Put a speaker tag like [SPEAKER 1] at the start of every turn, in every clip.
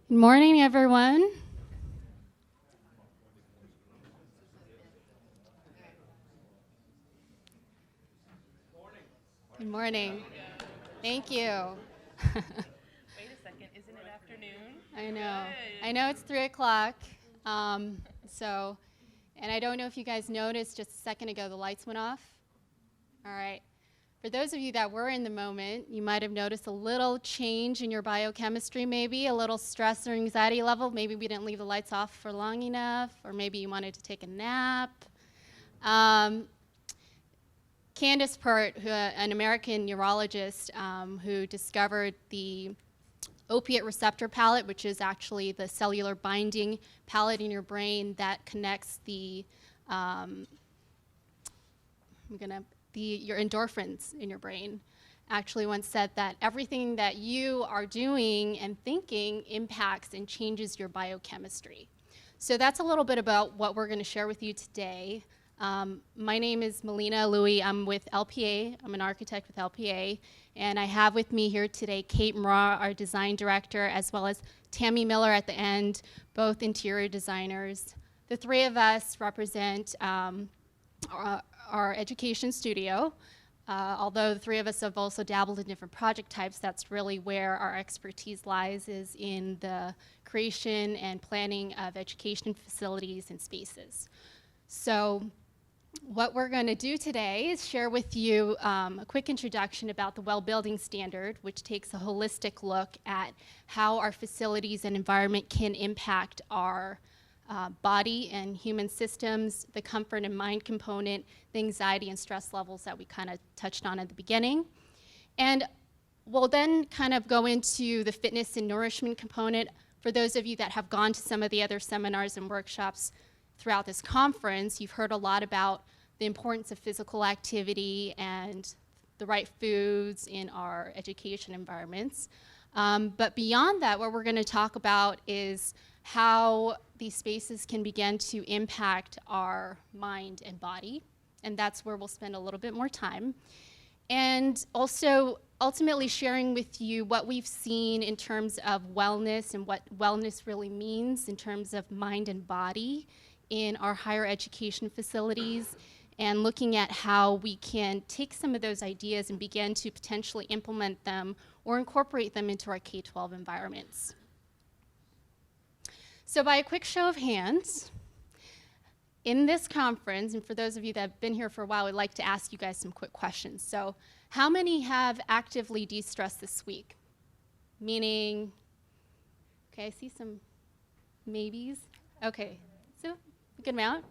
[SPEAKER 1] Good morning, everyone. Good morning. Thank you.
[SPEAKER 2] Wait a second, isn't it afternoon?
[SPEAKER 1] I know.
[SPEAKER 2] Good.
[SPEAKER 1] I know it's 3 o'clock. And I don't know if you guys noticed just a second ago the lights went off. All right. For those of you that were in the moment, you might have noticed a little change in your biochemistry, maybe a little stress or anxiety level. Maybe we didn't leave the lights off for long enough, or maybe you wanted to take a nap. Candace Pert, an American neurologist who discovered the opiate receptor palette, which is actually the cellular binding palette in your brain that connects your endorphins in your brain, actually once said that everything that you are doing and thinking impacts and changes your biochemistry. So that's a little bit about what we're going to share with you today. My name is Melina Louie. I'm with LPA. I'm an architect with LPA. And I have with me here today Kate Mra, our design director, as well as Tammy Miller at the end, both interior designers. The three of us represent our education studio. Although the three of us have also dabbled in different project types, that's really where our expertise lies, is in the creation and planning of education facilities and spaces. So what we're going to do today is share with you a quick introduction about the Well Building Standard, which takes a holistic look at how our facilities and environment can impact our body and human systems, the comfort and mind component, the anxiety and stress levels that we kind of touched on at the beginning. And we'll then kind of go into the fitness and nourishment component. For those of you that have gone to some of the other seminars and workshops throughout this conference, you've heard a lot about the importance of physical activity and the right foods in our education environments. But beyond that, what we're going to talk about is how these spaces can begin to impact our mind and body. And that's where we'll spend a little bit more time. And also ultimately sharing with you what we've seen in terms of wellness and what wellness really means in terms of mind and body in our higher education facilities, and looking at how we can take some of those ideas and begin to potentially implement them or incorporate them into our K-12 environments. So by a quick show of hands, in this conference, and for those of you that have been here for a while, I'd like to ask you guys some quick questions. So how many have actively de-stressed this week? Meaning, okay, I see some maybes. Okay, so a good amount.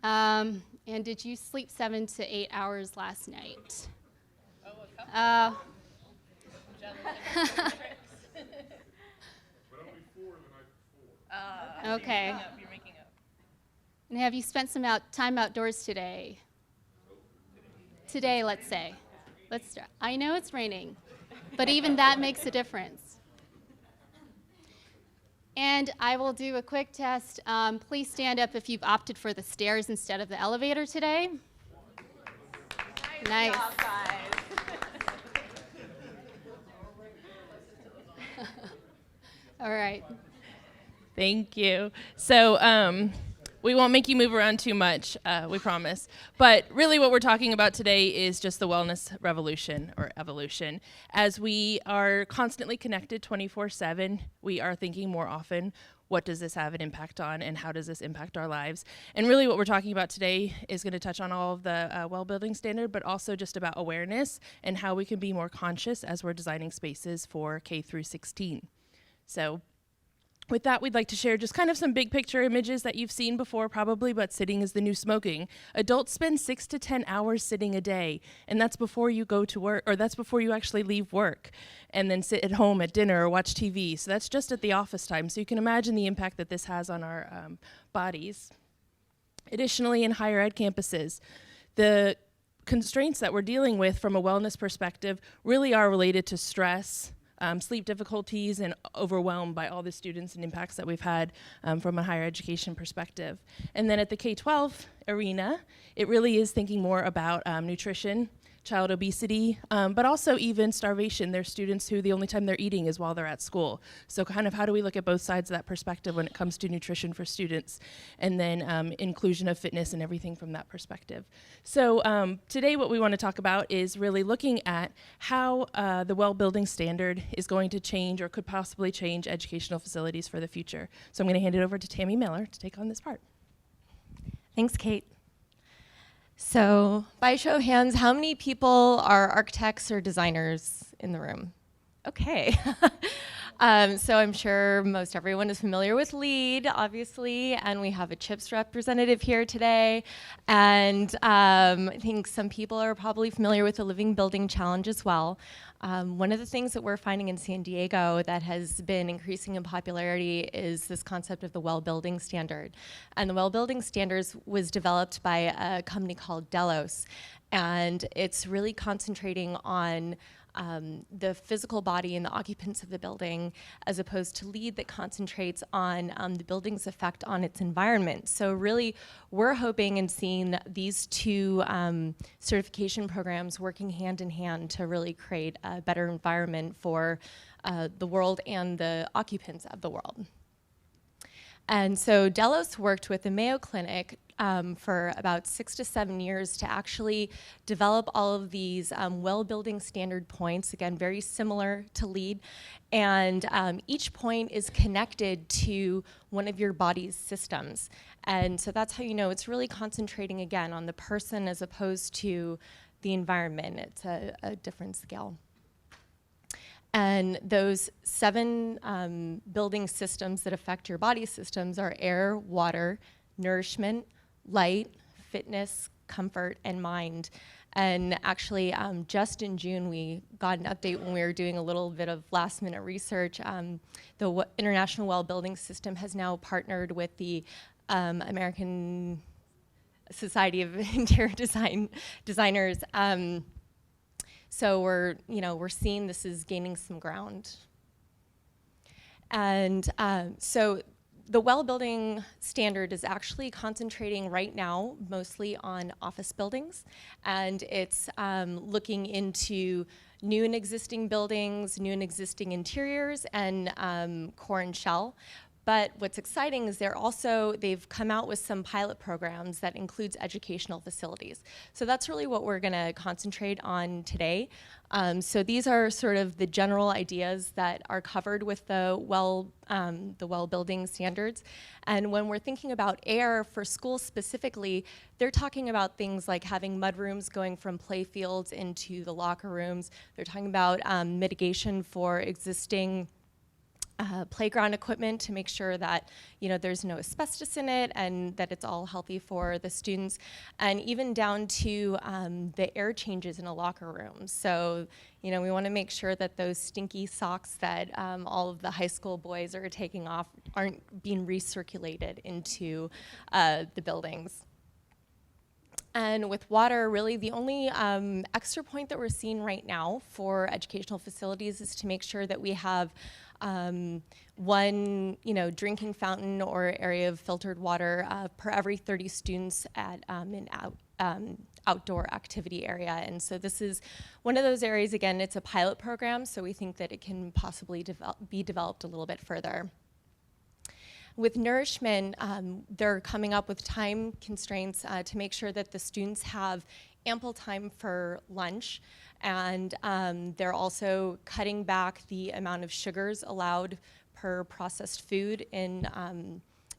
[SPEAKER 1] And did you sleep 7 to 8 hours last night?
[SPEAKER 2] Oh, a couple.
[SPEAKER 1] Okay.
[SPEAKER 2] You're making up.
[SPEAKER 1] And have you spent some time outdoors today? Today, let's say. I know it's raining, but even that makes a difference. And I will do a quick test. Please stand up if you've opted for the stairs instead of the elevator today. Nice.
[SPEAKER 2] Job, guys.
[SPEAKER 1] All right.
[SPEAKER 2] Thank you. So we won't make you move around too much, we promise. But really what we're talking about today is just the wellness revolution or evolution. As we are constantly connected 24/7, we are thinking more often, what does this have an impact on and how does this impact our lives? And really what we're talking about today is going to touch on all of the well building standard, but also just about awareness and how we can be more conscious as we're designing spaces for K through 16. So with that, we'd like to share just kind of some big picture images that you've seen before probably, but sitting is the new smoking. Adults spend 6 to 10 hours sitting a day, and that's before you go to work, or that's before you actually leave work and then sit at home at dinner or watch TV. So that's just at the office time. So you can imagine the impact that this has on our bodies. Additionally, in higher ed campuses, the constraints that we're dealing with from a wellness perspective really are related to stress, sleep difficulties, and overwhelmed by all the students and impacts that we've had from a higher education perspective. And then at the K-12 arena, it really is thinking more about nutrition, child obesity, but also even starvation. There's students who the only time they're eating is while they're at school. So kind of how do we look at both sides of that perspective when it comes to nutrition for students, and then inclusion of fitness and everything from that perspective. So today what we want to talk about is really looking at how the well building standard is going to change or could possibly change educational facilities for the future. So I'm going to hand it over to Tammy Miller to take on this part.
[SPEAKER 3] Thanks, Kate. So, by show of hands, how many people are architects or designers in the room? Okay. So I'm sure most everyone is familiar with LEED, obviously, and we have a CHIPS representative here today. And I think some people are probably familiar with the Living Building Challenge as well. One of the things that we're finding in San Diego that has been increasing in popularity is this concept of the well building standard. And the well building standards was developed by a company called Delos. And it's really concentrating on the physical body and the occupants of the building, as opposed to LEED that concentrates on the building's effect on its environment. So really, we're hoping and seeing these two certification programs working hand in hand to really create a better environment for the world and the occupants of the world. And so Delos worked with the Mayo Clinic for about 6 to 7 years to actually develop all of these well building standard points, again, very similar to LEED. And each point is connected to one of your body's systems. And so that's how you know it's really concentrating, again, on the person as opposed to the environment. It's a different scale. And those 7 building systems that affect your body systems are air, water, nourishment, light, fitness, comfort, and mind. And actually, just in June, we got an update when we were doing a little bit of last-minute research. The International Well Building System has now partnered with the American Society of Interior Designers. So we're seeing this is gaining some ground. And so the well building standard is actually concentrating right now mostly on office buildings, and it's looking into new and existing buildings, new and existing interiors, and core and shell. But what's exciting is they've come out with some pilot programs that includes educational facilities. So that's really what we're gonna concentrate on today. So these are sort of the general ideas that are covered with the well building standards. And when we're thinking about air for schools specifically, they're talking about things like having mud rooms going from play fields into the locker rooms. They're talking about mitigation for existing playground equipment to make sure that there's no asbestos in it and that it's all healthy for the students, and even down to the air changes in a locker room. So we want to make sure that those stinky socks that all of the high school boys are taking off aren't being recirculated into the buildings. And with water, really the only extra point that we're seeing right now for educational facilities is to make sure that we have one drinking fountain or area of filtered water per every 30 students at an outdoor activity area. And so this is one of those areas, again, it's a pilot program, so we think that it can possibly be developed a little bit further. With nourishment, they're coming up with time constraints to make sure that the students have ample time for lunch, and they're also cutting back the amount of sugars allowed per processed food in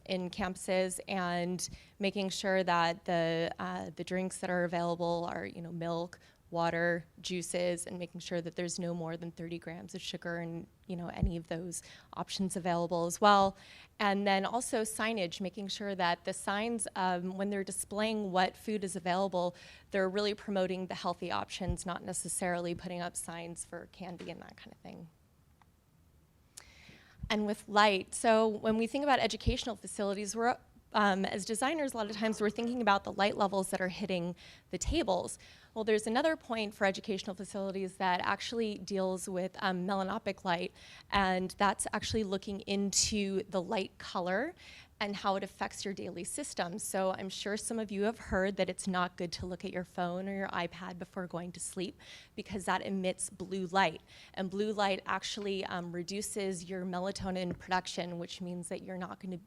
[SPEAKER 3] campuses, and making sure that the drinks that are available are milk, water, juices, and making sure that there's no more than 30 grams of sugar in any of those options available as well. And then also signage, making sure that the signs, when they're displaying what food is available, they're really promoting the healthy options, not necessarily putting up signs for candy and that kind of thing. And with light, so when we think about educational facilities, we're as designers, a lot of times we're thinking about the light levels that are hitting the tables. Well, there's another point for educational facilities that actually deals with melanopic light, and that's actually looking into the light color and how it affects your daily system. So I'm sure some of you have heard that it's not good to look at your phone or your iPad before going to sleep because that emits blue light. And blue light actually reduces your melatonin production, which means that you're not going to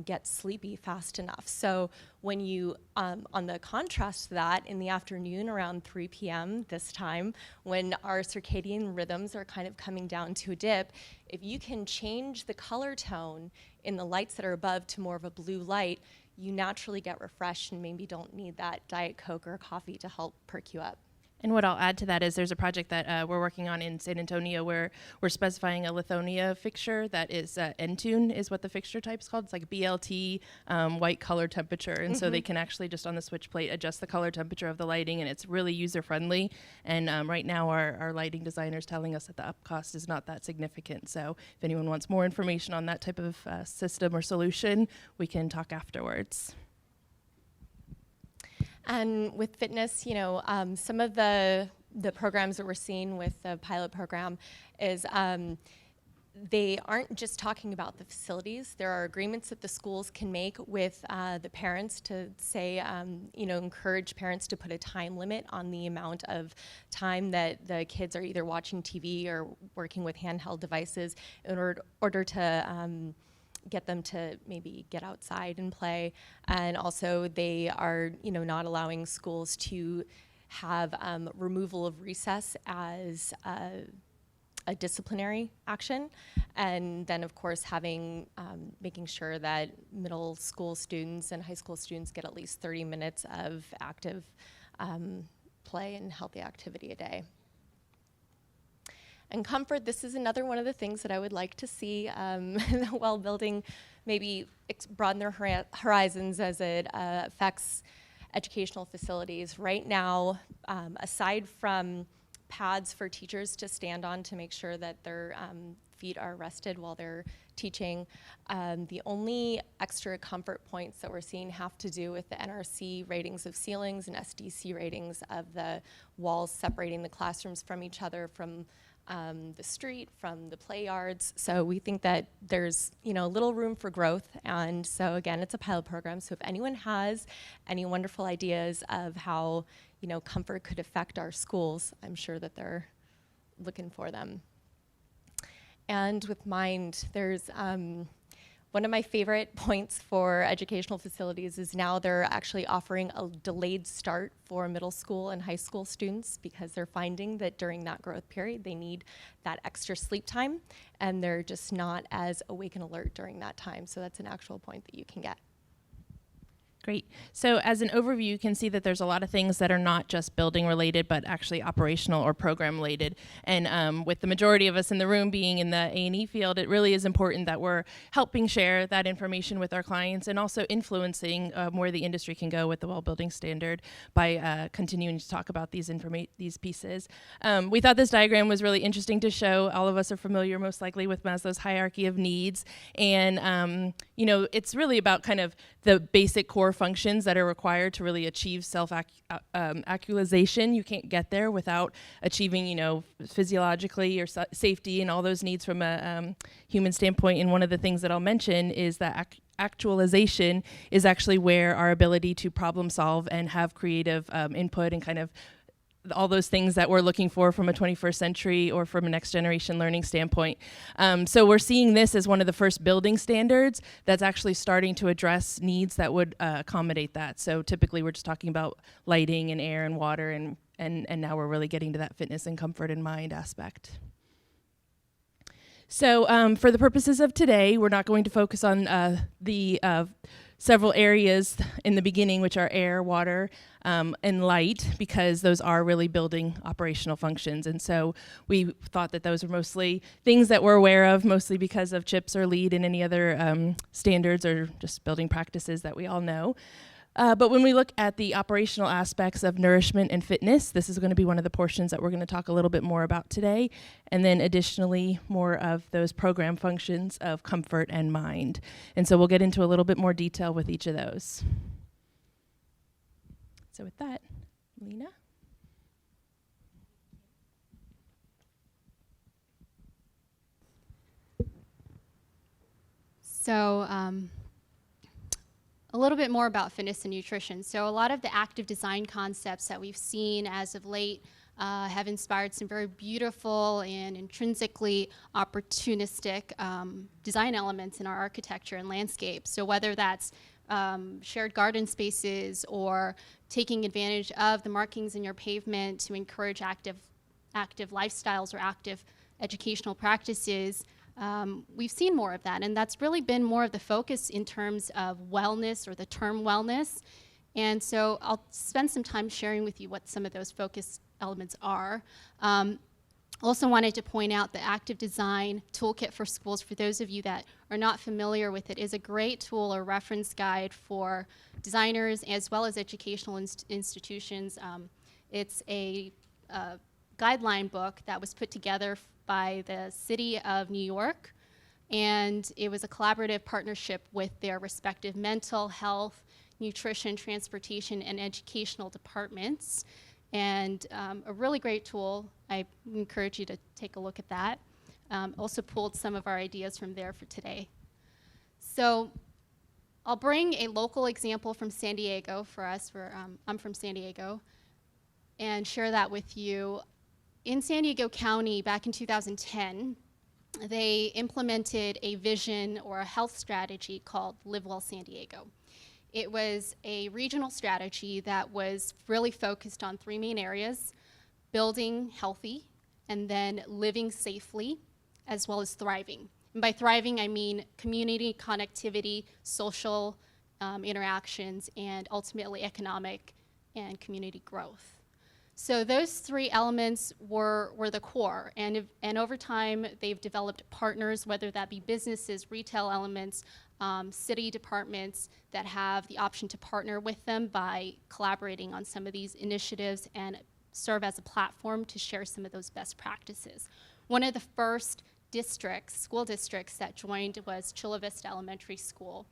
[SPEAKER 3] get sleepy fast enough. So when you, on the contrast to that, in the afternoon around 3 p.m. this time, when our circadian rhythms are kind of coming down to a dip, if you can change the color tone in the lights that are above to more of a blue light, you naturally get refreshed and maybe don't need that Diet Coke or coffee to help perk you up.
[SPEAKER 2] And what I'll add to that is there's a project that we're working on in San Antonio where we're specifying a lithonia fixture that is Entune is what the fixture type is called. It's like BLT, white color temperature. And so they can actually just on the switch plate adjust the color temperature of the lighting, and it's really user friendly. And right now our lighting designer is telling us that the up cost is not that significant. So if anyone wants more information on that type of system or solution, we can talk afterwards.
[SPEAKER 3] And with fitness, you know, some of the programs that we're seeing with the pilot program is they aren't just talking about the facilities. There are agreements that the schools can make with the parents to say, you know, encourage parents to put a time limit on the amount of time that the kids are either watching TV or working with handheld devices in order to get them to maybe get outside and play. And also they are, you know, not allowing schools to have removal of recess as a disciplinary action. And then of course having, making sure that middle school students and high school students get at least 30 minutes of active play and healthy activity a day. And comfort, this is another one of the things that I would like to see while building, maybe broaden their horizons as it affects educational facilities. Right now, aside from pads for teachers to stand on to make sure that their feet are rested while they're teaching, the only extra comfort points that we're seeing have to do with the NRC ratings of ceilings and SDC ratings of the walls separating the classrooms from each other, from the street, from the play yards. So we think that there's, you know, little room for growth. And so again, it's a pilot program. So if anyone has any wonderful ideas of how, you know, comfort could affect our schools, I'm sure that they're looking for them. And with mind, there's one of my favorite points for educational facilities is now they're actually offering a delayed start for middle school and high school students because they're finding that during that growth period they need that extra sleep time and they're just not as awake and alert during that time. So that's an actual point that you can get.
[SPEAKER 2] Great. So as an overview, you can see that there's a lot of things that are not just building related, but actually operational or program related. And with the majority of us in the room being in the A&E field, it really is important that we're helping share that information with our clients and also influencing where the industry can go with the well building standard by continuing to talk about these pieces. We thought this diagram was really interesting to show. All of us are familiar most likely with Maslow's hierarchy of needs. And, you know, it's really about kind of the basic core functions that are required to really achieve self-actualization. You can't get there without achieving, you know, physiologically or safety and all those needs from a human standpoint. And one of the things that I'll mention is that actualization is actually where our ability to problem solve and have creative input and kind of all those things that we're looking for from a 21st century or from a next generation learning standpoint. So we're seeing this as one of the first building standards that's actually starting to address needs that would accommodate that. So typically we're just talking about lighting and air and water and now we're really getting to that fitness and comfort and mind aspect. So for the purposes of today, we're not going to focus on the several areas in the beginning, which are air, water, and light, because those are really building operational functions. And so we thought that those were mostly things that we're aware of, mostly because of CHIPS or LEED and any other standards or just building practices that we all know. But when we look at the operational aspects of nourishment and fitness, this is going to be one of the portions that we're going to talk a little bit more about today. And then additionally, more of those program functions of comfort and mind. And so we'll get into a little bit more detail with each of those. So with that, Lena.
[SPEAKER 1] So a little bit more about fitness and nutrition. So a lot of the active design concepts that we've seen as of late have inspired some very beautiful and intrinsically opportunistic design elements in our architecture and landscape. So whether that's shared garden spaces or taking advantage of the markings in your pavement to encourage active lifestyles or active educational practices, we've seen more of that, and that's really been more of the focus in terms of wellness, or the term wellness. And so I'll spend some time sharing with you what some of those focus elements are. Also wanted to point out the Active Design Toolkit for Schools, for those of you that are not familiar with it, is a great tool or reference guide for designers as well as educational institutions. It's a guideline book that was put together by the City of New York, and it was a collaborative partnership with their respective mental health, nutrition, transportation, and educational departments. And a really great tool. I encourage you to take a look at that. Also pulled some of our ideas from there for today. So I'll bring a local example from San Diego for us. I'm from San Diego, and share that with you. In San Diego County, back in 2010, they implemented a vision or a health strategy called Live Well San Diego. It was a regional strategy that was really focused on three main areas: building healthy, and then living safely, as well as thriving. And by thriving, I mean community connectivity, social interactions, and ultimately economic and community growth. So those three elements were the core, and over time they've developed partners, whether that be businesses, retail elements, city departments that have the option to partner with them by collaborating on some of these initiatives and serve as a platform to share some of those best practices. One of the first school districts that joined was Chula Vista Elementary School.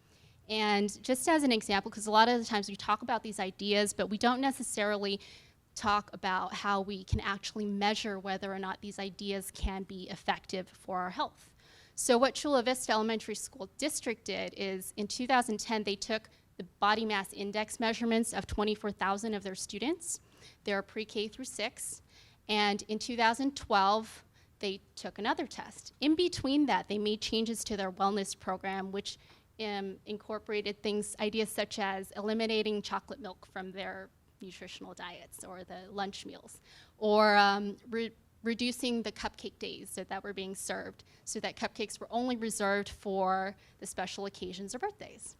[SPEAKER 1] And just as an example, because a lot of the times we talk about these ideas, but we don't necessarily talk about how we can actually measure whether or not these ideas can be effective for our health. So what Chula Vista Elementary School District did is, in 2010, they took the body mass index measurements of 24,000 of their students. They're pre-K through 6. And in 2012, they took another test. In between that, they made changes to their wellness program, which incorporated ideas such as eliminating chocolate milk from their nutritional diets or the lunch meals, or reducing the cupcake days that were being served, so that cupcakes were only reserved for the special occasions or birthdays.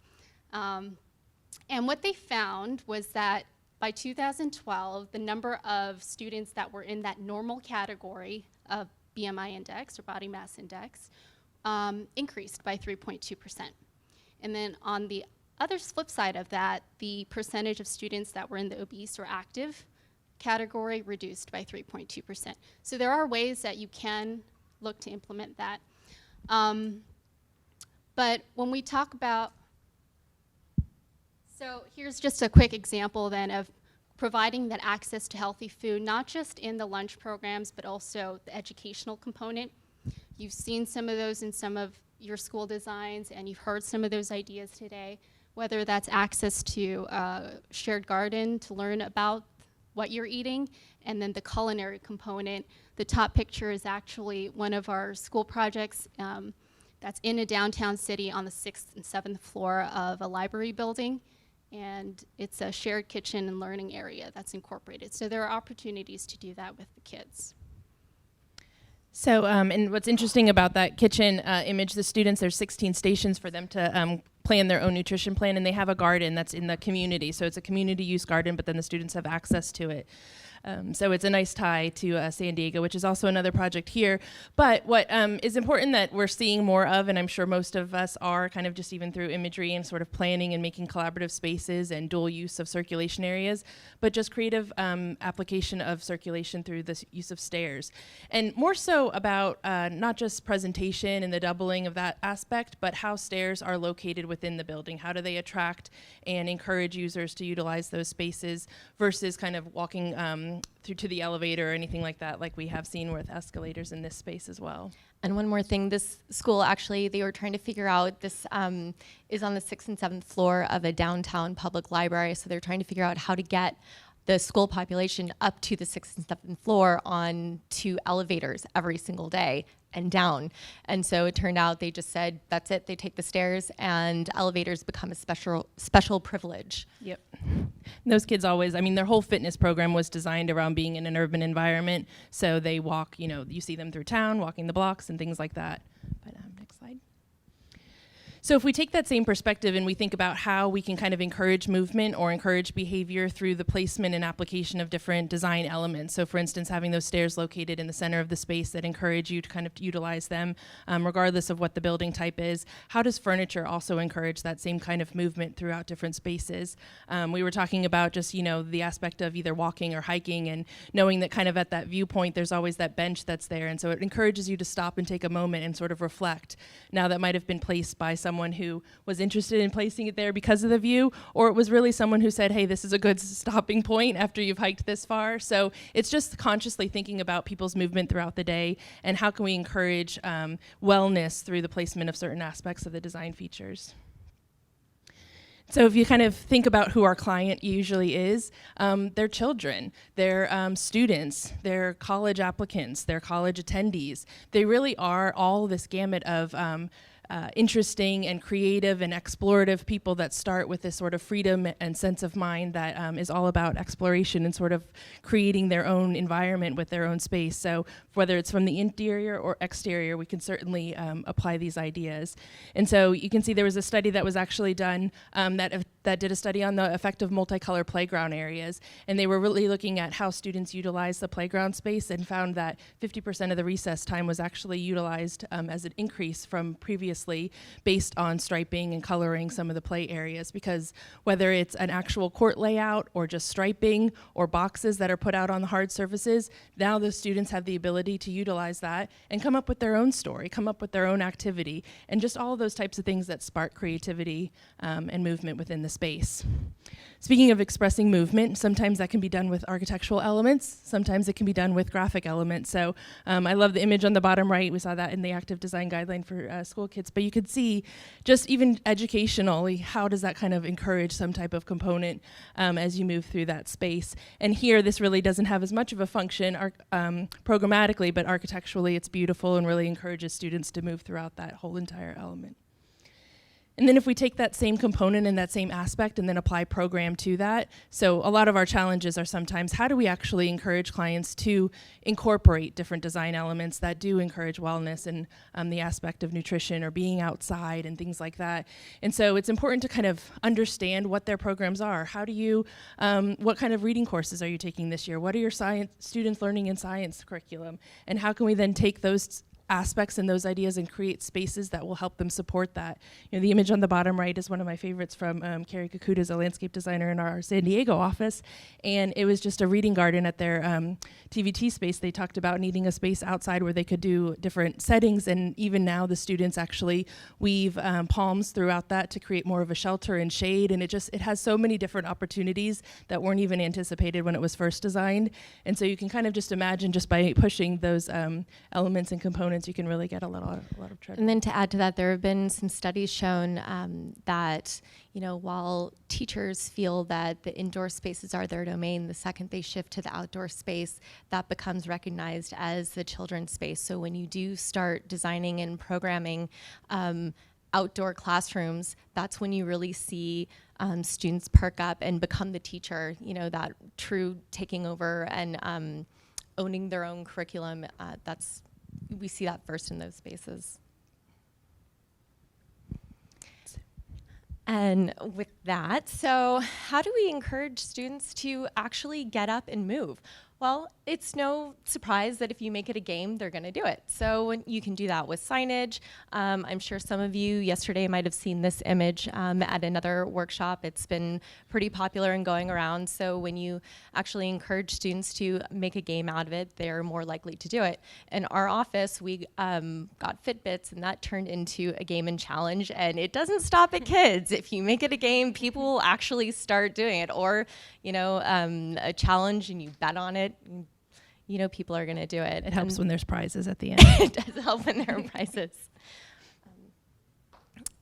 [SPEAKER 1] And what they found was that by 2012, the number of students that were in that normal category of BMI index, or body mass index, increased by 3.2%. And then on the other flip side of that, the percentage of students that were in the obese or active category reduced by 3.2%. So there are ways that you can look to implement that. But when we talk about, so here's just a quick example then of providing that access to healthy food, not just in the lunch programs, but also the educational component. You've seen some of those in some of your school designs, and you've heard some of those ideas today, whether that's access to shared garden to learn about what you're eating, and then the culinary component. The top picture is actually one of our school projects that's in a downtown city on the 6th and 7th floor of a library building, and it's a shared kitchen and learning area that's incorporated. So there are opportunities to do that with the kids.
[SPEAKER 2] So, and what's interesting about that kitchen image, the students, there's 16 stations for them to plan their own nutrition plan, and they have a garden that's in the community. So it's a community use garden, but then the students have access to it. So it's a nice tie to San Diego, which is also another project here. But what is important that we're seeing more of, and I'm sure most of us are, kind of just even through imagery and sort of planning and making collaborative spaces and dual use of circulation areas, but just creative application of circulation through the use of stairs. And more so about not just presentation and the doubling of that aspect, but how stairs are located within the building. How do they attract and encourage users to utilize those spaces versus kind of walking through to the elevator or anything like that, like we have seen with escalators in this space as well.
[SPEAKER 3] And one more thing, this school actually, they were trying to figure out, this is on the 6th and 7th floor of a downtown public library, so they're trying to figure out how to get the school population up to the 6th and 7th floor on 2 elevators every single day and down. And so it turned out they just said, that's it, they take the stairs and elevators become a special privilege.
[SPEAKER 2] Yep. And those kids always, I mean, their whole fitness program was designed around being in an urban environment. So they walk, you know, you see them through town, walking the blocks and things like that. But next slide. So if we take that same perspective and we think about how we can kind of encourage movement or encourage behavior through the placement and application of different design elements. So for instance, having those stairs located in the center of the space that encourage you to kind of utilize them, regardless of what the building type is. How does furniture also encourage that same kind of movement throughout different spaces? We were talking about just, you know, the aspect of either walking or hiking and knowing that kind of at that viewpoint, there's always that bench that's there. And so it encourages you to stop and take a moment and sort of reflect. Now that might have been placed by someone who was interested in placing it there because of the view, or it was really someone who said, hey, this is a good stopping point after you've hiked this far. So it's just consciously thinking about people's movement throughout the day and how can we encourage wellness through the placement of certain aspects of the design features. So if you kind of think about who our client usually is, they're children, they're students, they're college applicants, they're college attendees. They really are all this gamut of interesting and creative and explorative people that start with this sort of freedom and sense of mind that is all about exploration and sort of creating their own environment with their own space. So whether it's from the interior or exterior, we can certainly apply these ideas. And so you can see there was a study that was actually done that did a study on the effect of multicolor playground areas. And they were really looking at how students utilize the playground space and found that 50% of the recess time was actually utilized as an increase from previously based on striping and coloring some of the play areas, because whether it's an actual court layout or just striping or boxes that are put out on the hard surfaces, now the students have the ability to utilize that and come up with their own story, come up with their own activity, and just all of those types of things that spark creativity and movement within the space. Speaking of expressing movement, sometimes that can be done with architectural elements, sometimes it can be done with graphic elements. So I love the image on the bottom right. We saw that in the active design guideline for school kids, but you could see just even educationally, how does that kind of encourage some type of component as you move through that space. And here, this really doesn't have as much of a function programmatically, but architecturally it's beautiful and really encourages students to move throughout that whole entire element. And then if we take that same component and that same aspect and then apply program to that, so a lot of our challenges are sometimes how do we actually encourage clients to incorporate different design elements that do encourage wellness and the aspect of nutrition or being outside and things like that. And so it's important to kind of understand what their programs are. How do you, what kind of reading courses are you taking this year? What are your science students learning in science curriculum? And how can we then take those aspects and those ideas and create spaces that will help them support that. You know, the image on the bottom right is one of my favorites from Carrie Kakuda's a landscape designer in our San Diego office, and it was just a reading garden at their TVT space. They talked about needing a space outside where they could do different settings, and even now the students actually weave palms throughout that to create more of a shelter and shade, and it has so many different opportunities that weren't even anticipated when it was first designed. And so you can kind of just imagine just by pushing those elements and components, you can really get a lot of treasure.
[SPEAKER 3] And then to add to that, there have been some studies shown that, you know, while teachers feel that the indoor spaces are their domain, the second they shift to the outdoor space, that becomes recognized as the children's space. So when you do start designing and programming outdoor classrooms, that's when you really see students perk up and become the teacher, you know, that true taking over and owning their own curriculum. We see that first in those spaces. And with that, so how do we encourage students to actually get up and move? Well, it's no surprise that if you make it a game, they're going to do it. So you can do that with signage. I'm sure some of you yesterday might have seen this image at another workshop. It's been pretty popular and going around. So when you actually encourage students to make a game out of it, they're more likely to do it. In our office, we got Fitbits, and that turned into a game and challenge. And it doesn't stop at kids. If you make it a game, people will actually start doing it. Or, you know, a challenge and you bet on it. you know people are going to do it.
[SPEAKER 2] It helps when there's prizes at the end.
[SPEAKER 3] It does help when there are prizes.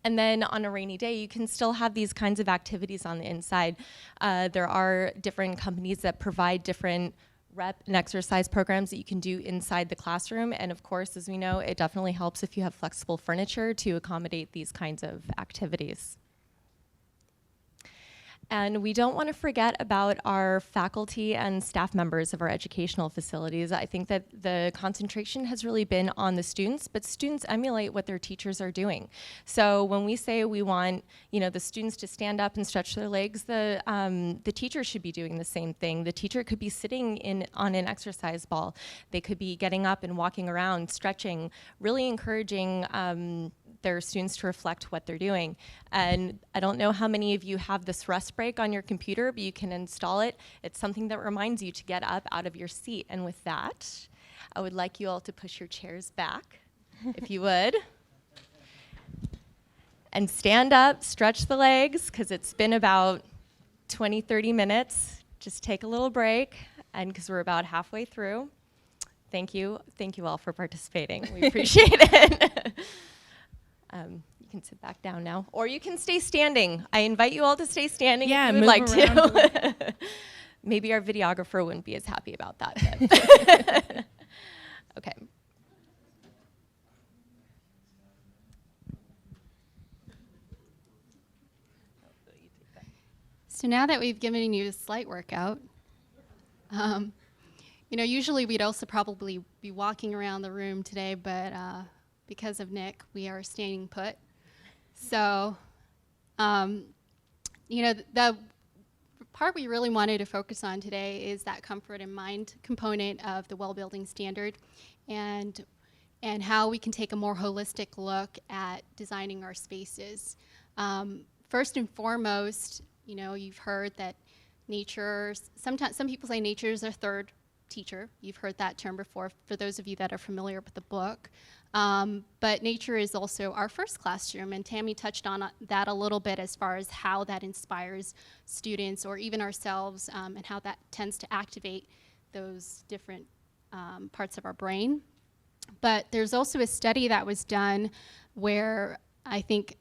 [SPEAKER 3] And then on a rainy day, you can still have these kinds of activities on the inside. There are different companies that provide different rep and exercise programs that you can do inside the classroom. And of course, as we know, it definitely helps if you have flexible furniture to accommodate these kinds of activities. And we don't want to forget about our faculty and staff members of our educational facilities. I think that the concentration has really been on the students, but students emulate what their teachers are doing. So when we say we want, you know, the students to stand up and stretch their legs, the teacher should be doing the same thing. The teacher could be sitting on an exercise ball. They could be getting up and walking around, stretching, really encouraging their students to reflect what they're doing. And I don't know how many of you have this rest break on your computer, but you can install it. It's something that reminds you to get up out of your seat. And with that, I would like you all to push your chairs back, if you would. And stand up, stretch the legs, because it's been about 20, 30 minutes. Just take a little break, and because we're about halfway through. Thank you all for participating. We appreciate it. You can sit back down now, or you can stay standing. I invite you all to stay standing if you would like to. Maybe our videographer wouldn't be as happy about that. Okay.
[SPEAKER 1] So now that we've given you a slight workout, you know, usually we'd also probably be walking around the room today, but because of Nick, we are staying put. So, you know, the part we really wanted to focus on today is that comfort and mind component of the well-building standard, and how we can take a more holistic look at designing our spaces. First and foremost, you know, you've heard that nature, sometimes some people say nature is our third teacher. You've heard that term before, for those of you that are familiar with the book. But nature is also our first classroom, and Tammy touched on that a little bit as far as how that inspires students or even ourselves, and how that tends to activate those different parts of our brain. But there's also a study that was done where I think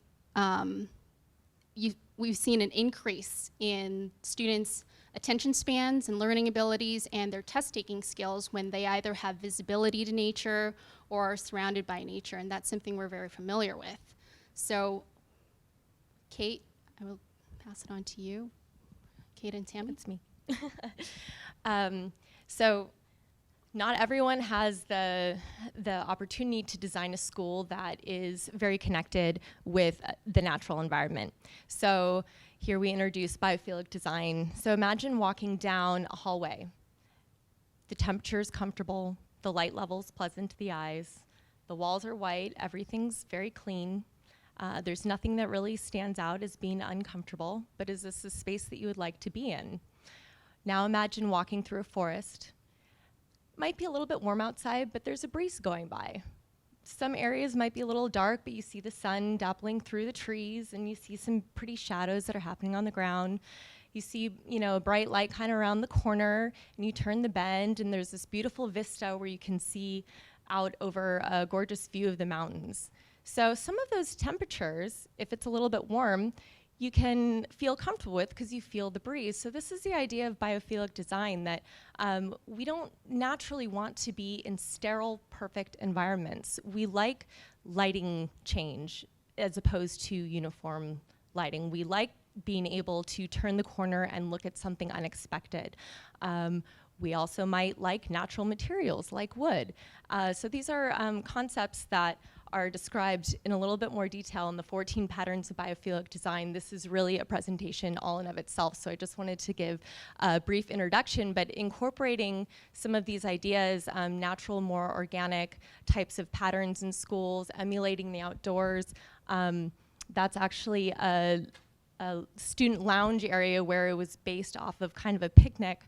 [SPEAKER 1] we've seen an increase in students' attention spans and learning abilities and their test-taking skills when they either have visibility to nature or are surrounded by nature, and that's something we're very familiar with. So, Kate, I will pass it on to you. Kate and Tammy.
[SPEAKER 3] It's me. So not everyone has the opportunity to design a school that is very connected with the natural environment. So here we introduce biophilic design. So imagine walking down a hallway. The temperature is comfortable, the light level's pleasant to the eyes, the walls are white, everything's very clean. There's nothing that really stands out as being uncomfortable, but is this a space that you would like to be in? Now imagine walking through a forest. Might be a little bit warm outside, but there's a breeze going by. Some areas might be a little dark, but you see the sun dappling through the trees, and you see some pretty shadows that are happening on the ground. You see, you know, a bright light kind of around the corner, and you turn the bend, and there's this beautiful vista where you can see out over a gorgeous view of the mountains. So some of those temperatures, if it's a little bit warm, you can feel comfortable with because you feel the breeze. So this is the idea of biophilic design, that we don't naturally want to be in sterile, perfect environments. We like lighting change as opposed to uniform lighting. We like being able to turn the corner and look at something unexpected. We also might like natural materials like wood. So these are concepts that are described in a little bit more detail in the 14 patterns of biophilic design. This is really a presentation all in of itself, so I just wanted to give a brief introduction, but incorporating some of these ideas, natural, more organic types of patterns in schools, emulating the outdoors. That's actually a student lounge area where it was based off of kind of a picnic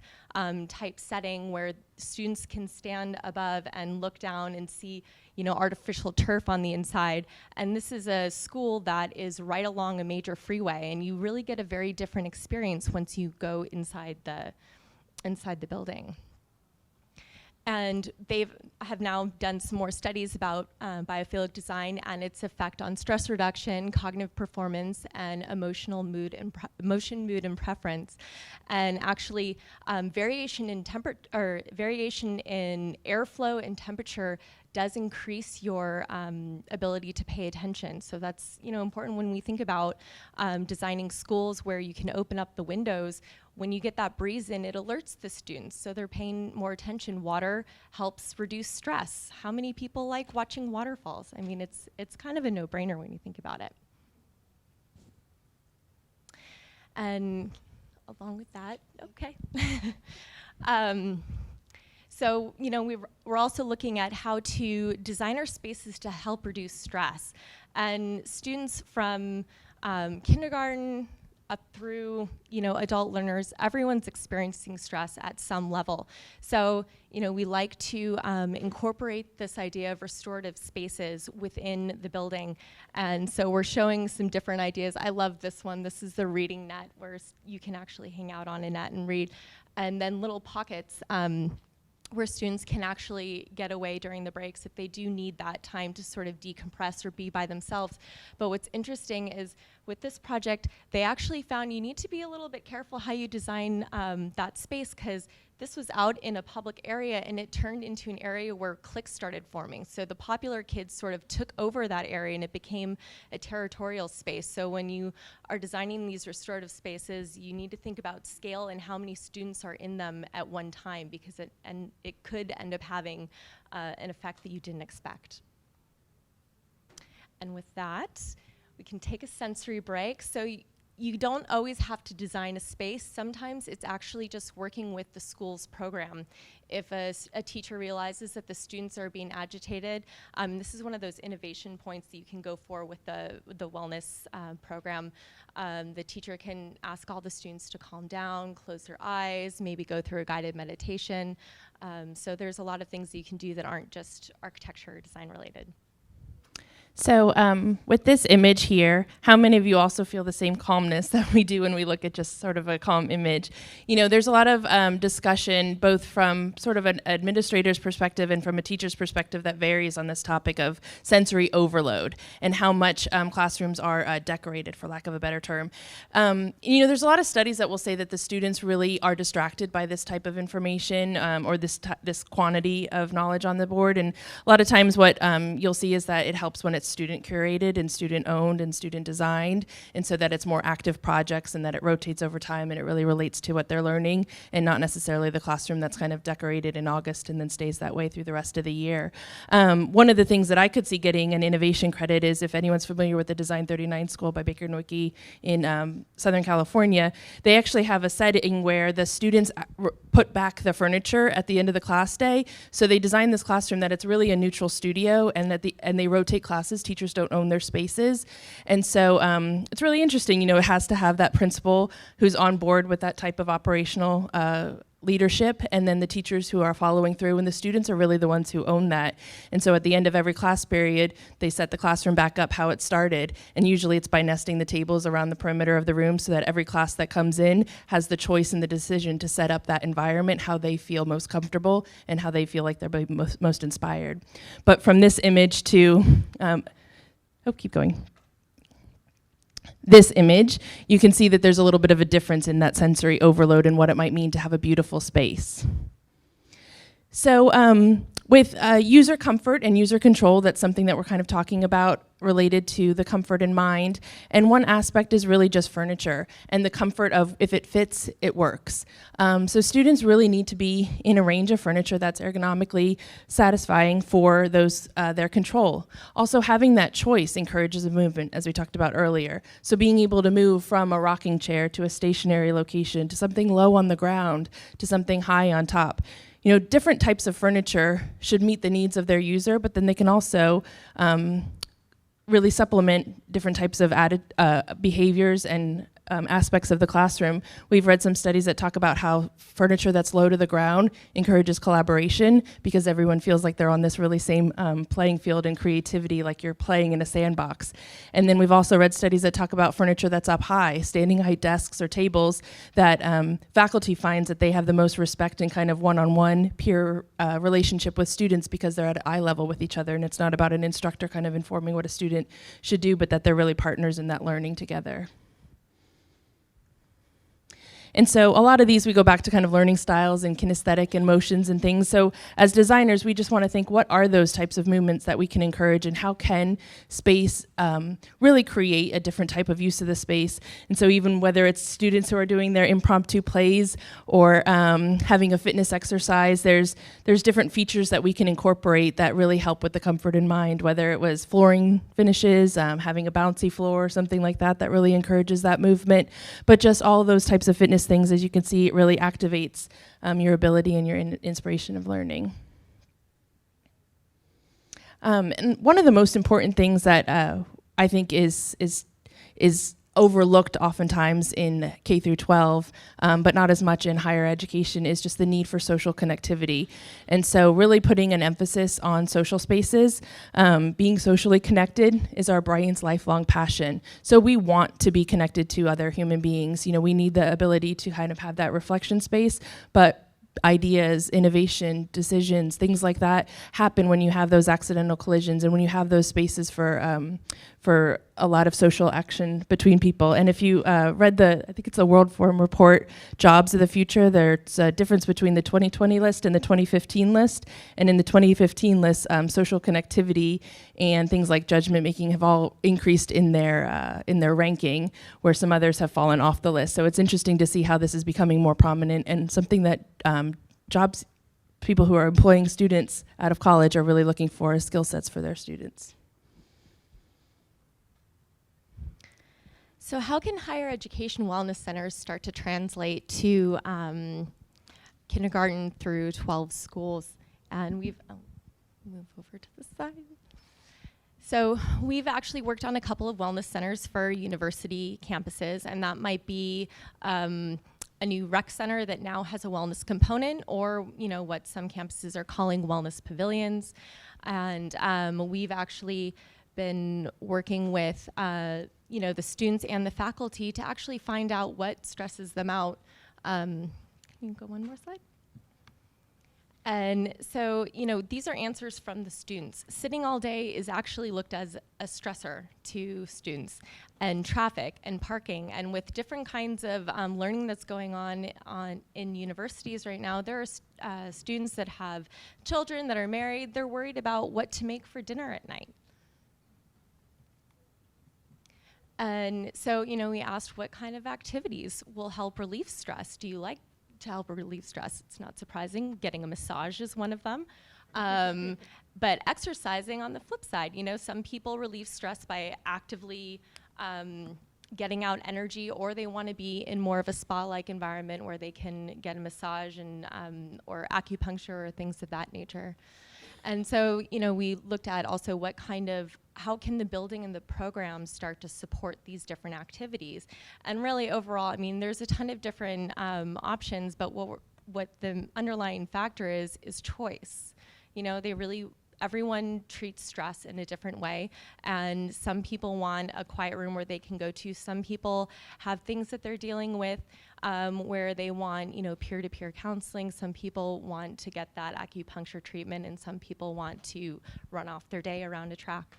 [SPEAKER 3] type setting where students can stand above and look down and see, you know, artificial turf on the inside. And this is a school that is right along a major freeway, and you really get a very different experience once you go inside the building. And they have now done some more studies about biophilic design and its effect on stress reduction, cognitive performance, and emotional mood and emotion, mood, and preference. And actually, variation in airflow and temperature does increase your ability to pay attention. So that's important when we think about designing schools where you can open up the windows. When you get that breeze in, it alerts the students, so they're paying more attention. Water helps reduce stress. How many people like watching waterfalls? I mean, it's kind of a no-brainer when you think about it. And along with that, okay. So, we're also looking at how to design our spaces to help reduce stress. And students from kindergarten up through, adult learners, everyone's experiencing stress at some level. So, we like to incorporate this idea of restorative spaces within the building. And so we're showing some different ideas. I love this one. This is the reading net, where you can actually hang out on a net and read. And then little pockets where students can actually get away during the breaks if they do need that time to sort of decompress or be by themselves. But what's interesting is with this project, they actually found you need to be a little bit careful how you design that space, because this was out in a public area and it turned into an area where cliques started forming. So the popular kids sort of took over that area and it became a territorial space. So when you are designing these restorative spaces, you need to think about scale and how many students are in them at one time, because it could end up having an effect that you didn't expect. And with that, we can take a sensory break. So you don't always have to design a space. Sometimes it's actually just working with the school's program. If a teacher realizes that the students are being agitated, this is one of those innovation points that you can go for with the wellness program. The teacher can ask all the students to calm down, close their eyes, maybe go through a guided meditation. So there's a lot of things that you can do that aren't just architecture or design related.
[SPEAKER 2] So with this image here, how many of you also feel the same calmness that we do when we look at just sort of a calm image? There's a lot of discussion, both from sort of an administrator's perspective and from a teacher's perspective, that varies on this topic of sensory overload and how much classrooms are decorated, for lack of a better term. There's a lot of studies that will say that the students really are distracted by this type of information or this quantity of knowledge on the board. And a lot of times what you'll see is that it helps when it's student curated and student owned and student designed, and so that it's more active projects and that it rotates over time and it really relates to what they're learning, and not necessarily the classroom that's kind of decorated in August and then stays that way through the rest of the year. One of the things that I could see getting an innovation credit is, if anyone's familiar with the Design 39 School by Baker Nowicki in Southern California, they actually have a setting where the students put back the furniture at the end of the class day. So they design this classroom that it's really a neutral studio, and they rotate classes. Teachers don't own their spaces. And so it's really interesting. It has to have that principal who's on board with that type of operational leadership, and then the teachers who are following through, and the students are really the ones who own that. And so at the end of every class period, they set the classroom back up how it started, and usually it's by nesting the tables around the perimeter of the room so that every class that comes in has the choice and the decision to set up that environment how they feel most comfortable and how they feel like they're most inspired. But from this image to, keep going. This image, you can see that there's a little bit of a difference in that sensory overload and what it might mean to have a beautiful space. So with user comfort and user control, that's something that we're kind of talking about related to the comfort in mind. And one aspect is really just furniture and the comfort of, if it fits, it works. So students really need to be in a range of furniture that's ergonomically satisfying for their control. Also, having that choice encourages a movement, as we talked about earlier. So being able to move from a rocking chair to a stationary location to something low on the ground to something high on top. Different types of furniture should meet the needs of their user, but then they can also really supplement different types of added behaviors and aspects of the classroom. We've read some studies that talk about how furniture that's low to the ground encourages collaboration because everyone feels like they're on this really same playing field in creativity, like you're playing in a sandbox. And then we've also read studies that talk about furniture that's up high, standing height desks or tables, that faculty finds that they have the most respect and kind of one-on-one peer relationship with students because they're at eye level with each other, and it's not about an instructor kind of informing what a student should do, but that they're really partners in that learning together. And so a lot of these, we go back to kind of learning styles and kinesthetic and motions and things. So as designers, we just want to think, what are those types of movements that we can encourage, and how can space really create a different type of use of the space? And so even whether it's students who are doing their impromptu plays or having a fitness exercise, there's different features that we can incorporate that really help with the comfort in mind, whether it was flooring finishes, having a bouncy floor or something like that, that really encourages that movement. But just all of those types of fitness things, as you can see, it really activates your ability and your inspiration of learning. And one of the most important things that I think is overlooked oftentimes in K through 12, but not as much in higher education, is just the need for social connectivity. And so really putting an emphasis on social spaces, being socially connected is our brain's lifelong passion. So we want to be connected to other human beings. You know, we need the ability to kind of have that reflection space, but ideas, innovation, decisions, things like that happen when you have those accidental collisions and when you have those spaces for a lot of social action between people. And if you read I think it's a World Forum report, Jobs of the Future, there's a difference between the 2020 list and the 2015 list. And in the 2015 list, social connectivity and things like judgment making have all increased in their ranking, where some others have fallen off the list. So it's interesting to see how this is becoming more prominent, and something that people who are employing students out of college are really looking for as skill sets for their students.
[SPEAKER 3] So how can higher education wellness centers start to translate to kindergarten through 12 schools? And we've, move over to the side. So we've actually worked on a couple of wellness centers for university campuses, and that might be a new rec center that now has a wellness component, or what some campuses are calling wellness pavilions. And we've actually been working with the students and the faculty to actually find out what stresses them out. Can you go one more slide? And so, these are answers from the students. Sitting all day is actually looked as a stressor to students, and traffic and parking. And with different kinds of learning that's going on in universities right now, there are students that have children that are married. They're worried about what to make for dinner at night. And so, we asked what kind of activities will help relieve stress. Do you like to help relieve stress? It's not surprising. Getting a massage is one of them. But exercising on the flip side, some people relieve stress by actively getting out energy, or they want to be in more of a spa-like environment where they can get a massage and or acupuncture or things of that nature. And so, we looked at also how can the building and the programs start to support these different activities? And really overall, there's a ton of different options, but what the underlying factor is choice. Everyone treats stress in a different way, and some people want a quiet room where they can go to. Some people have things that they're dealing with where they want, peer-to-peer counseling. Some people want to get that acupuncture treatment, and some people want to run off their day around a track.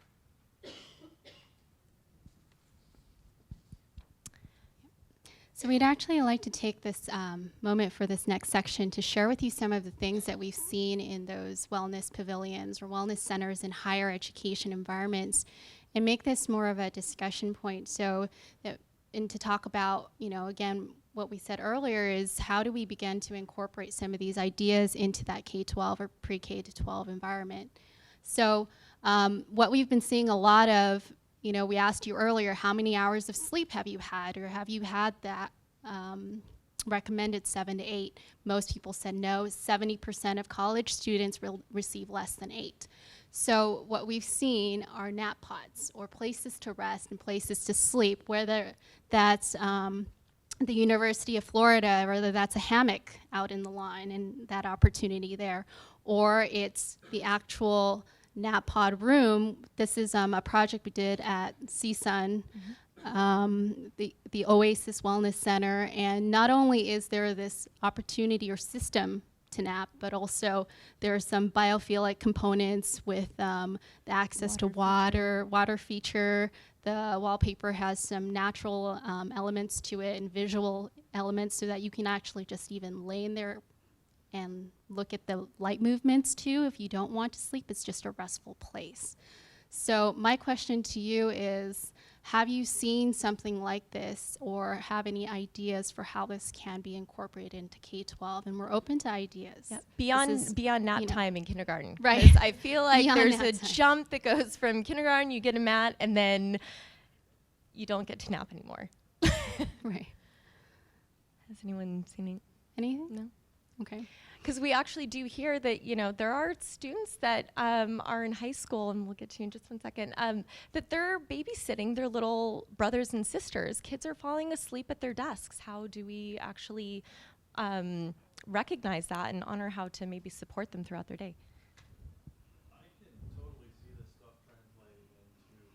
[SPEAKER 1] So we'd actually like to take this moment for this next section to share with you some of the things that we've seen in those wellness pavilions or wellness centers in higher education environments, and make this more of a discussion point. And to talk about, again, what we said earlier is how do we begin to incorporate some of these ideas into that K-12 or pre-K to 12 environment. So what we've been seeing a lot of, we asked you earlier, how many hours of sleep have you had, or have you had that recommended 7 to 8? Most people said no. 70% of college students receive less than 8. So what we've seen are nap pods, or places to rest and places to sleep, whether that's the University of Florida, whether that's a hammock out in the lawn and that opportunity there, or it's the actual nap pod room. This is a project we did at CSUN, the Oasis Wellness Center, and not only is there this opportunity or system to nap, but also there are some biophilic components with the access to water feature. The wallpaper has some natural elements to it and visual elements so that you can actually just even lay in there and look at the light movements too. If you don't want to sleep, it's just a restful place. So my question to you is, have you seen something like this, or have any ideas for how this can be incorporated into K-12? And we're open to ideas.
[SPEAKER 3] Yeah. Beyond nap time in kindergarten.
[SPEAKER 1] Right.
[SPEAKER 3] 'Cause I feel like
[SPEAKER 1] Beyond
[SPEAKER 3] there's
[SPEAKER 1] nap
[SPEAKER 3] a
[SPEAKER 1] time.
[SPEAKER 3] jump that goes from kindergarten, you get a mat, and then you don't get to nap anymore.
[SPEAKER 1] Right.
[SPEAKER 3] Has anyone seen
[SPEAKER 1] Anything?
[SPEAKER 3] No.
[SPEAKER 1] Okay.
[SPEAKER 3] Because we actually do hear that, there are students that are in high school, and we'll get to you in just 1 second, that they're babysitting their little brothers and sisters. Kids are falling asleep at their desks. How do we actually recognize that and honor how to maybe support them throughout their day?
[SPEAKER 4] I can totally see this stuff translating into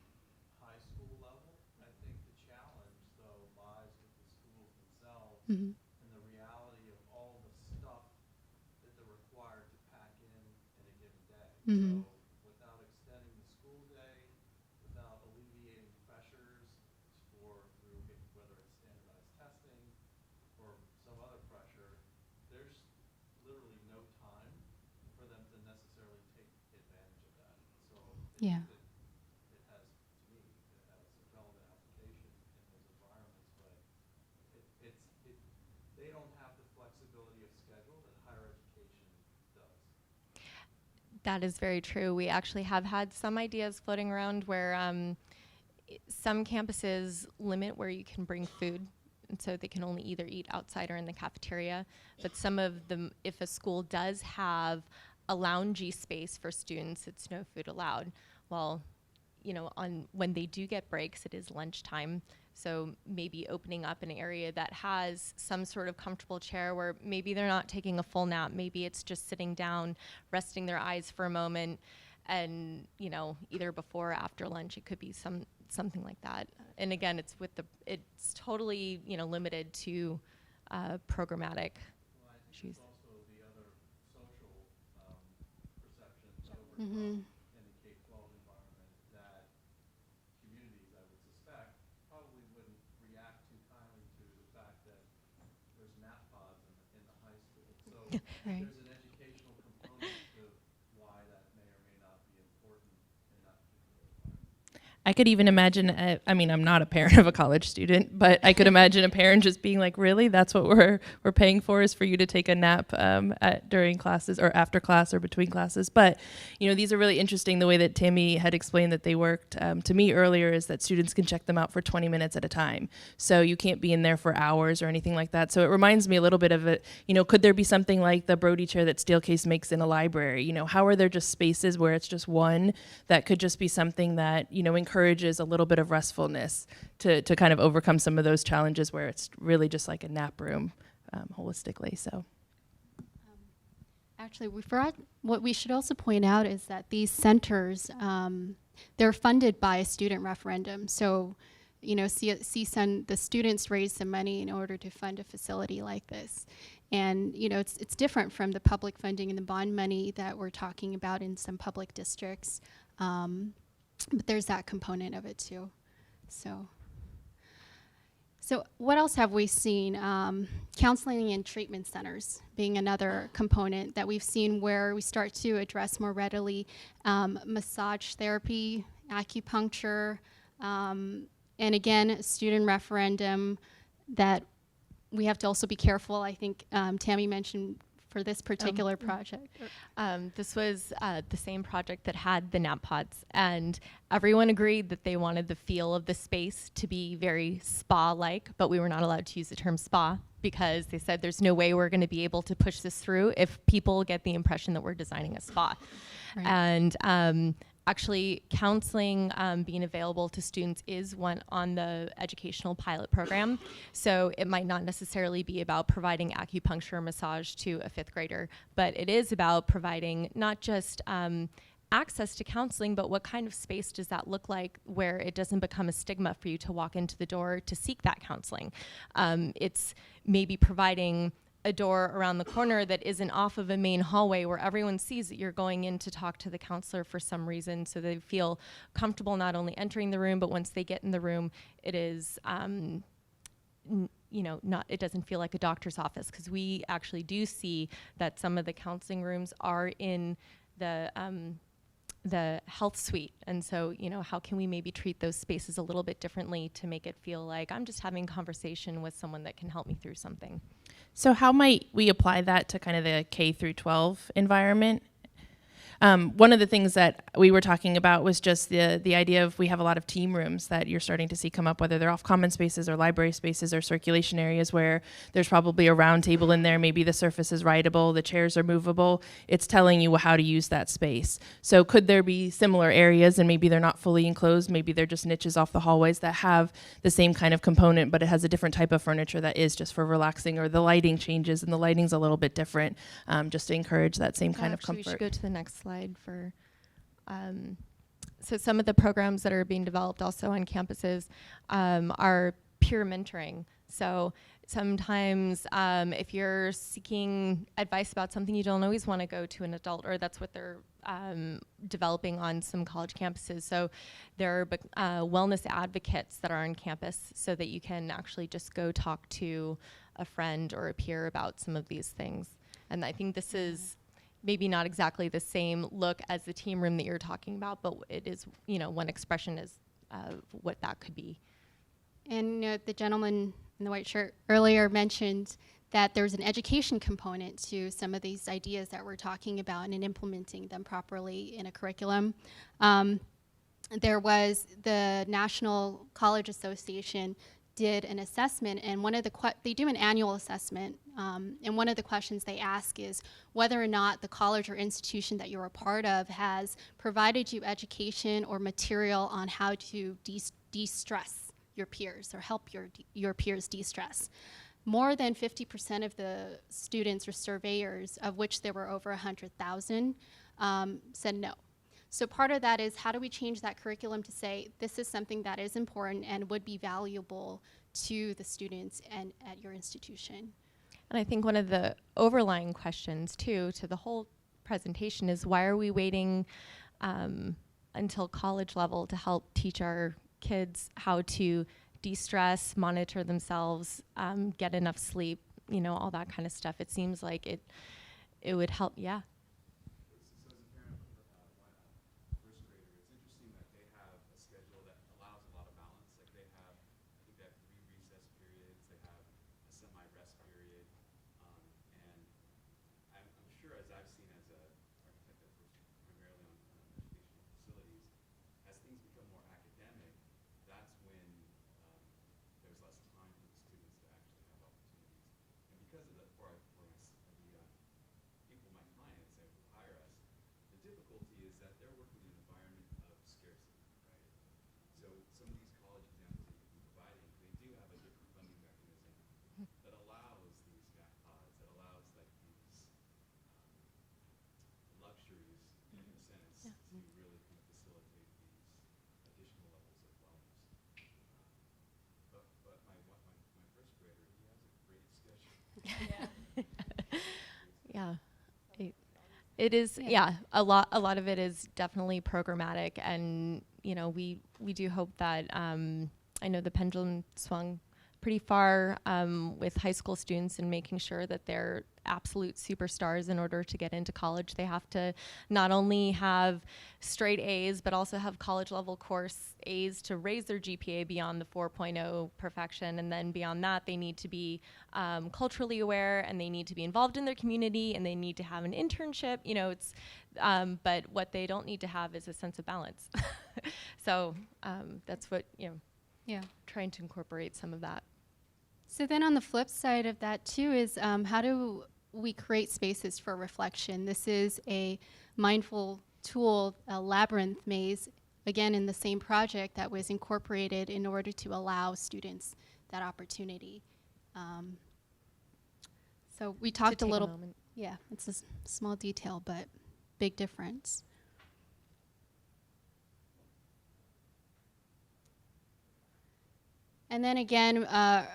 [SPEAKER 4] high school level. I think the challenge, though, lies with the schools themselves.
[SPEAKER 1] Mm-hmm.
[SPEAKER 4] And the reality of all the stuff that they're required to pack in a given day.
[SPEAKER 1] Mm-hmm.
[SPEAKER 4] So without extending the school day, without alleviating pressures through whether it's standardized testing or some other pressure, there's literally no time for them to necessarily take advantage of that. So
[SPEAKER 1] Yeah.
[SPEAKER 4] it has, to me, it has a relevant application in those environments, but they don't have the flexibility of schedule that higher education does.
[SPEAKER 3] That is very true. We actually have had some ideas floating around where some campuses limit where you can bring food, and so they can only either eat outside or in the cafeteria. But some of them, if a school does have a loungy space for students, it's no food allowed. Well, when they do get breaks, it is lunchtime. So maybe opening up an area that has some sort of comfortable chair where maybe they're not taking a full nap. Maybe it's just sitting down, resting their eyes for a moment, and either before or after lunch. It could be something like that. And again, it's totally limited to programmatic
[SPEAKER 4] Well, I think
[SPEAKER 3] issues.
[SPEAKER 4] it's also the other social perceptions over
[SPEAKER 1] Mm-hmm.
[SPEAKER 4] in the K-12 environment that communities, I would suspect, probably wouldn't react too kindly to the fact that there's nap pods in the high school. So
[SPEAKER 1] Right.
[SPEAKER 4] there's an educational component to why that may or may not be important in that particular environment.
[SPEAKER 2] I could even imagine, I'm not a parent of a college student, but I could imagine a parent just being like, really, that's what we're paying for, is for you to take a nap during classes or after class or between classes. But, these are really interesting. The way that Tammy had explained that they worked to me earlier is that students can check them out for 20 minutes at a time. So you can't be in there for hours or anything like that. So it reminds me a little bit of it, could there be something like the Brody chair that Steelcase makes in a library? How are there just spaces where it's just one that could just be something that, encourages a little bit of restfulness to kind of overcome some of those challenges where it's really just like a nap room holistically. So
[SPEAKER 1] Actually, we forgot, what we should also point out is that these centers, they're funded by a student referendum. So, CSUN, the students raise some money in order to fund a facility like this. And, it's different from the public funding and the bond money that we're talking about in some public districts. But there's that component of it too. So what else have we seen? Counseling and treatment centers being another component that we've seen where we start to address more readily massage therapy, acupuncture, and again, student referendum that we have to also be careful. I think Tammy mentioned for this particular project.
[SPEAKER 3] This was the same project that had the nap pods, and everyone agreed that they wanted the feel of the space to be very spa-like, but we were not allowed to use the term spa because they said there's no way we're going to be able to push this through if people get the impression that we're designing a spa.
[SPEAKER 1] Right.
[SPEAKER 3] And actually, counseling being available to students is one on the educational pilot program. So it might not necessarily be about providing acupuncture or massage to a 5th grader, but it is about providing not just access to counseling, but what kind of space does that look like where it doesn't become a stigma for you to walk into the door to seek that counseling. It's maybe providing a door around the corner that isn't off of a main hallway where everyone sees that you're going in to talk to the counselor for some reason, so they feel comfortable not only entering the room, but once they get in the room, it is it doesn't feel like a doctor's office, because we actually do see that some of the counseling rooms are in the health suite. And so, how can we maybe treat those spaces a little bit differently to make it feel like I'm just having conversation with someone that can help me through something?
[SPEAKER 2] So how might we apply that to kind of the K through 12 environment? One of the things that we were talking about was just the idea of, we have a lot of team rooms that you're starting to see come up, whether they're off common spaces or library spaces or circulation areas, where there's probably a round table in there. Maybe the surface is rideable, the chairs are movable. It's telling you how to use that space. So could there be similar areas, and maybe they're not fully enclosed, maybe they're just niches off the hallways that have the same kind of component, but it has a different type of furniture that is just for relaxing, or the lighting changes and the lighting's a little bit different, just to encourage that same kind of
[SPEAKER 3] Actually,
[SPEAKER 2] comfort.
[SPEAKER 3] we should go to the next slide for so some of the programs that are being developed also on campuses are peer mentoring. So sometimes if you're seeking advice about something, you don't always want to go to an adult, or that's what they're developing on some college campuses. So there are wellness advocates that are on campus, so that you can actually just go talk to a friend or a peer about some of these things. And I think this is maybe not exactly the same look as the team room that you're talking about, but it is, one expression is what that could be.
[SPEAKER 1] And the gentleman in the white shirt earlier mentioned that there's an education component to some of these ideas that we're talking about, and in implementing them properly in a curriculum. There was the National College Association did an assessment, and they do an annual assessment, and one of the questions they ask is whether or not the college or institution that you're a part of has provided you education or material on how to de-stress your peers, or help your peers de-stress. More than 50% of the students or surveyors, of which there were over 100,000, said no. So part of that is, how do we change that curriculum to say this is something that is important and would be valuable to the students and at your institution?
[SPEAKER 3] And I think one of the overlying questions too to the whole presentation is, why are we waiting until college level to help teach our kids how to de-stress, monitor themselves, get enough sleep, all that kind of stuff? It seems like it would help. Yeah. Yeah. It is, a lot of it is definitely programmatic, and we do hope that I know the pendulum swung pretty far with high school students, and making sure that they're absolute superstars in order to get into college. They have to not only have straight A's, but also have college level course A's to raise their GPA beyond the 4.0 perfection. And then beyond that, they need to be culturally aware, and they need to be involved in their community, and they need to have an internship. But what they don't need to have is a sense of balance. So that's what, trying to incorporate some of that.
[SPEAKER 1] So then on the flip side of that too is, how do we create spaces for reflection? This is a mindful tool, a labyrinth maze, again in the same project that was incorporated in order to allow students that opportunity. So we talked a
[SPEAKER 3] take a
[SPEAKER 1] little,
[SPEAKER 3] moment.
[SPEAKER 1] yeah, it's a small detail, but big difference. And then again,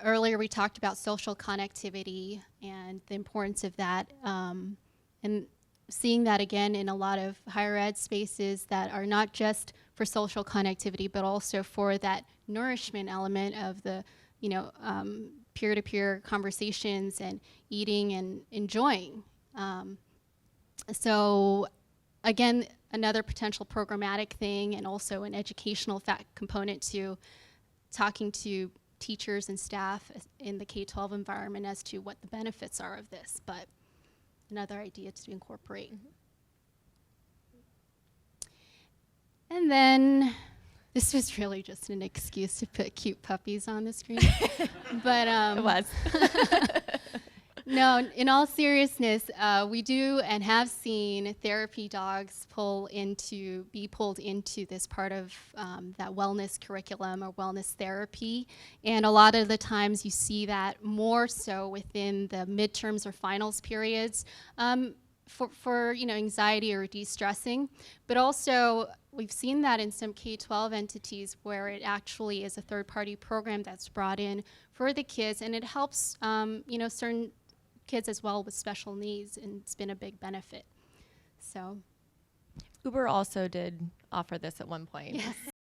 [SPEAKER 1] earlier we talked about social connectivity and the importance of that, and seeing that again in a lot of higher ed spaces that are not just for social connectivity, but also for that nourishment element of the, peer-to-peer conversations and eating and enjoying. So again, another potential programmatic thing and also an educational component to talking to teachers and staff in the K-12 environment as to what the benefits are of this, but another idea to incorporate. And then this was really just an excuse to put cute puppies on the screen. But
[SPEAKER 3] It was.
[SPEAKER 1] no, in all seriousness, we do and have seen therapy dogs be pulled into this part of that wellness curriculum or wellness therapy. And a lot of the times you see that more so within the midterms or finals periods for anxiety or de-stressing. But also we've seen that in some K-12 entities where it actually is a third-party program that's brought in for the kids, and it helps certain kids as well with special needs, and it's been a big benefit. So
[SPEAKER 3] Uber also did offer this at one point.
[SPEAKER 1] yes.